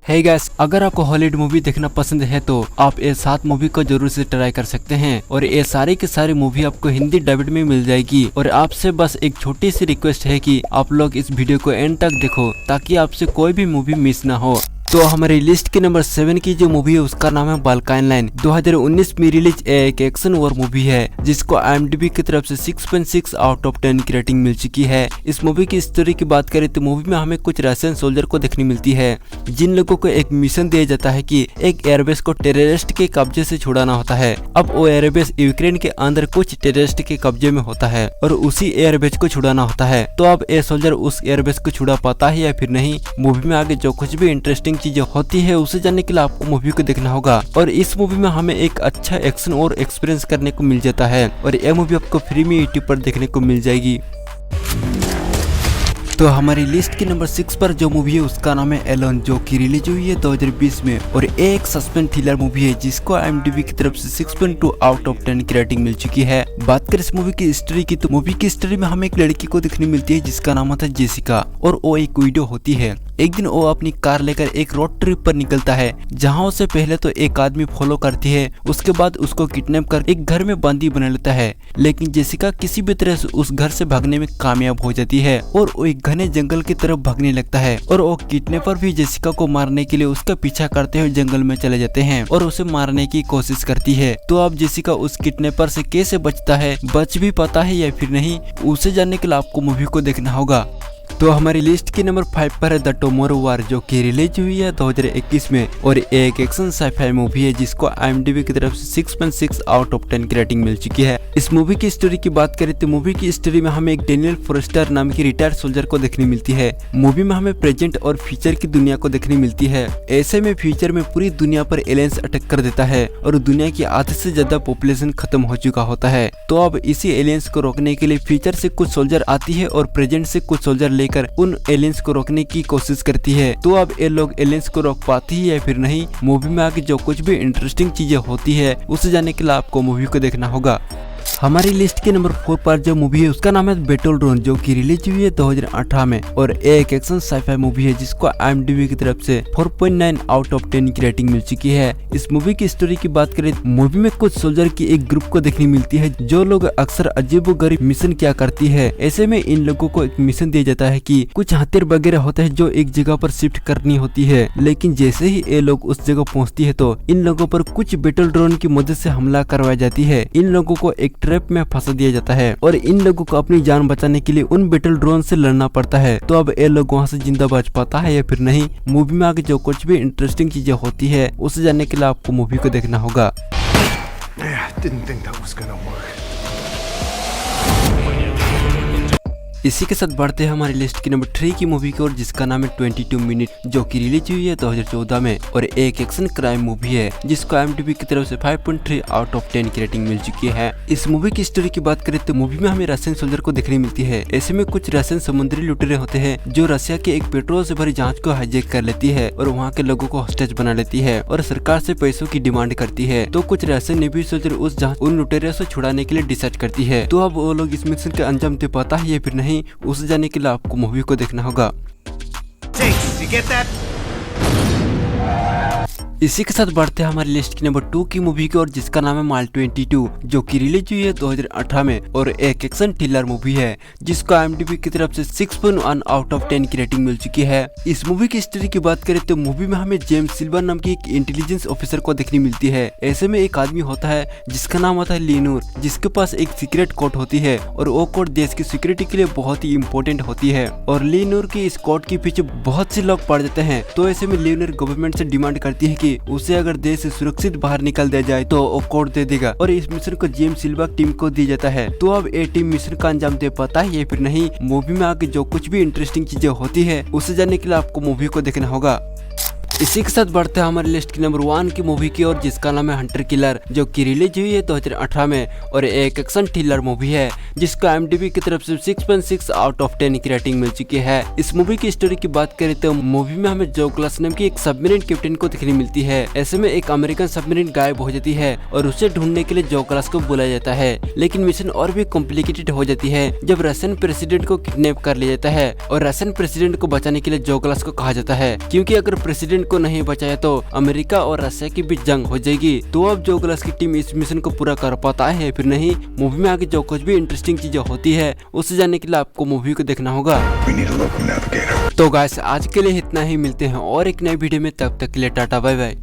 Hey guys, अगर आपको Hollywood movie देखना पसंद है तो आप ये 7 मूवी को जरूर से ट्राई कर सकते हैं और ये सारी की सारी मूवी आपको हिंदी डबिड में मिल जाएगी। और आपसे बस एक छोटी सी रिक्वेस्ट है कि आप लोग इस वीडियो को एंड तक देखो ताकि आपसे कोई भी मूवी मिस ना हो। तो हमारी लिस्ट के नंबर 7 की जो मूवी है उसका नाम है बाल्कान लाइन। 2019 में रिलीज एक एक्शन वॉर मूवी है जिसको IMDb की तरफ से 6.6 आउट ऑफ 10 की रेटिंग मिल चुकी है। इस मूवी की स्टोरी की बात करें तो मूवी में हमें कुछ रशियन सोल्जर को देखने मिलती है जिन लोगों को एक मिशन दिया जाता है कि एक एयरबेस को टेररिस्ट के कब्जे से छुड़ाना होता है। अब वो एयरबेस यूक्रेन के अंदर कुछ टेररिस्ट के कब्जे में होता है और उसी एयरबेस को छुड़ाना होता है। तो अब ये सोल्जर उस एयरबेस को छुड़ा पाता है या फिर नहीं, मूवी में आगे जो कुछ भी इंटरेस्टिंग चीजें होती है उसे जानने के लिए आपको मूवी को देखना होगा। और इस मूवी में हमें एक अच्छा एक्शन और एक्सपीरियंस करने को मिल जाता है और यह मूवी आपको फ्री में YouTube पर देखने को मिल जाएगी। तो हमारी लिस्ट की नंबर 6 पर जो मूवी है उसका नाम है एलोन, जो कि रिलीज हुई है 2020 में और एक सस्पेंस थ्रिलर मूवी है जिसको IMDb की तरफ से 6.2 आउट ऑफ 10 की रेटिंग मिल चुकी है। बात करें इस मूवी की स्टोरी की तो मूवी की स्टोरी में हमें एक लड़की को देखने मिलती है जिसका नाम होता है जेसिका और वो एक विडो होती है। एक दिन वो अपनी कार लेकर एक रोड ट्रिप पर निकलता है जहाँ उसे पहले तो एक आदमी फॉलो करती है, उसके बाद उसको किडनैप कर एक घर में बंदी बना लेता है। लेकिन जेसिका किसी भी तरह से उस घर से भागने में कामयाब हो जाती है और वो एक घने जंगल की तरफ भागने लगता है और वो किडनैपर भी जेसिका को मारने के लिए उसका पीछा करते हुए जंगल में चले जाते हैं और उसे मारने की कोशिश करती है। तो अब जेसिका उस किडनैपर से कैसे बचता है, बच भी पाता है या फिर नहीं, उसे जानने के लिए आपको मूवी को देखना होगा। तो हमारी लिस्ट की नंबर 5 पर है द टुमारो वार, जो कि रिलीज हुई है 2021 में और एक एक्शन साइफाई मूवी है जिसको IMDb की तरफ से 6.6 आउट ऑफ 10 की रेटिंग मिल चुकी है। इस मूवी की स्टोरी की बात करें तो मूवी की स्टोरी में हमें एक डेनियल फॉरेस्टर नाम की रिटायर्ड सोल्जर को देखने मिलती है। मूवी में हमें प्रेजेंट और फ्यूचर की दुनिया को देखने मिलती है। ऐसे में फ्यूचर में पूरी दुनिया पर एलियंस अटैक कर देता है और दुनिया की आधे से ज्यादा पॉपुलेशन खत्म हो चुका होता है। तो अब इसी एलियंस को रोकने के लिए फ्यूचर से कुछ सोल्जर आती है और प्रेजेंट से कुछ सोल्जर लेकर उन एलियंस को रोकने की कोशिश करती है। तो अब ये लोग एलियंस को रोक पाती है या फिर नहीं, मूवी में आगे जो कुछ भी इंटरेस्टिंग चीजें होती है उसे जानने के लिए आपको मूवी को देखना होगा। हमारी लिस्ट के नंबर 4 पर जो मूवी है उसका नाम है बैटलग्राउंड, जो कि रिलीज हुई है 2018 में और एक एक्शन साइफाई मूवी है जिसको IMDb की तरफ से 4.9 आउट ऑफ 10 की रेटिंग मिल चुकी है। इस मूवी की स्टोरी की बात करें मूवी में कुछ सोल्जर की एक ग्रुप को देखने मिलती है जो लोग अक्सर अजीबोगरीब मिशन किया करती है। ऐसे में इन लोगों को एक मिशन दिया जाता है कि कुछ हथियार वगैरह होता है जो एक जगह पर शिफ्ट करनी होती है। लेकिन जैसे ही ये लोग उस जगह पहुँचती है तो इन लोगों पर कुछ बैटलग्राउंड की मदद से हमला करवाई जाती है। इन लोगों को एक ट्रैप में फंसा दिया जाता है और इन लोगों को अपनी जान बचाने के लिए उन बैटल ड्रोन से लड़ना पड़ता है। तो अब ये लोग वहाँ से जिंदा बच पाता है या फिर नहीं, मूवी में आगे जो कुछ भी इंटरेस्टिंग चीजें होती है उसे जानने के लिए आपको मूवी को देखना होगा। इसी के साथ बढ़ते हैं हमारी लिस्ट की नंबर 3 की मूवी की ओर जिसका नाम है 22 मिनट, जो कि रिलीज हुई है 2014 में और एक एक्शन क्राइम मूवी है जिसको IMDb की तरफ से 5.3 आउट ऑफ 10 की रेटिंग मिल चुकी है। इस मूवी की स्टोरी की बात करें तो मूवी में हमें रशियन सोल्जर को देखने मिलती है। ऐसे में कुछ रशियन समुद्री लुटेरे होते हैं जो रशिया के एक पेट्रोल से भरी जहाज को हाईजैक कर लेती है और वहाँ के लोगों को हॉस्टेज बना लेती है और सरकार से पैसों की डिमांड करती है। तो कुछ रशियन नेवी सोल्जर उस जहाज उन लुटेरे से छुड़ाने के लिए डिसाइड करती है। तो अब वो लोग इस मिशन का अंजाम दे पाता है या फिर नहीं, उसे जानने के लिए आपको मूवी को देखना होगा। इसी के साथ बढ़ते हैं हमारी लिस्ट की नंबर 2 की मूवी की ओर जिसका नाम है माइल 22, जो कि रिलीज हुई है 2018 में और एक एक्शन थ्रिलर मूवी है जिसको IMDb की तरफ से 6.1 आउट ऑफ 10 की रेटिंग मिल चुकी है। इस मूवी की स्टोरी की बात करें तो मूवी में हमें जेम्स सिल्वर नाम की एक इंटेलिजेंस ऑफिसर को देखने मिलती है। ऐसे में एक आदमी होता है जिसका नाम होता है लीनूर, जिसके पास एक सीक्रेट कोड होती है और वो कोड देश की सिक्योरिटी के लिए बहुत ही इम्पोर्टेंट होती है और लीनूर की इस कोड के पीछे बहुत से लोग पड़ जाते हैं। तो ऐसे में लीनूर गवर्नमेंट से डिमांड करती है कि उसे अगर देश से सुरक्षित बाहर निकल दिया जाए तो वो कोड दे देगा और इस मिशन को जेम्स सिल्वा टीम को दिया जाता है। तो अब ये टीम मिशन का अंजाम दे पाता है या फिर नहीं, मूवी में आगे जो कुछ भी इंटरेस्टिंग चीजें होती है उसे जानने के लिए आपको मूवी को देखना होगा। इसी के साथ बढ़ते हैं हमारी लिस्ट की नंबर 1 की मूवी की ओर जिसका नाम है हंटर किलर, जो कि रिलीज हुई है 2018 में और एक एक्शन थ्रिलर मूवी है जिसको IMDb की तरफ से 6.6 आउट ऑफ 10 की रेटिंग मिल चुकी है। इस मूवी की स्टोरी की बात करें तो मूवी में हमें जो क्लास नाम की एक सबमरीन कैप्टन को देखने मिलती है। ऐसे में एक अमेरिकन सबमरीन गायब हो जाती है और उसे ढूंढने के लिए जो क्लास को बुलाया जाता है। लेकिन मिशन और भी कॉम्प्लिकेटेड हो जाती है जब रशियन प्रेसिडेंट को किडनैप कर लिया जाता है और रशियन प्रेसिडेंट को बचाने के लिए जो क्लास को कहा जाता है, क्योंकि अगर प्रेसिडेंट को नहीं बचाया तो अमेरिका और रशिया के बीच जंग हो जाएगी। तो अब जोगलस की टीम इस मिशन को पूरा कर पाता है फिर नहीं, मूवी में आगे जो कुछ भी इंटरेस्टिंग चीजें होती है उसे जानने के लिए आपको मूवी को देखना होगा। तो गाइस आज के लिए इतना ही, मिलते हैं और एक नए वीडियो में, तब तक के लिए टाटा बाय बाय।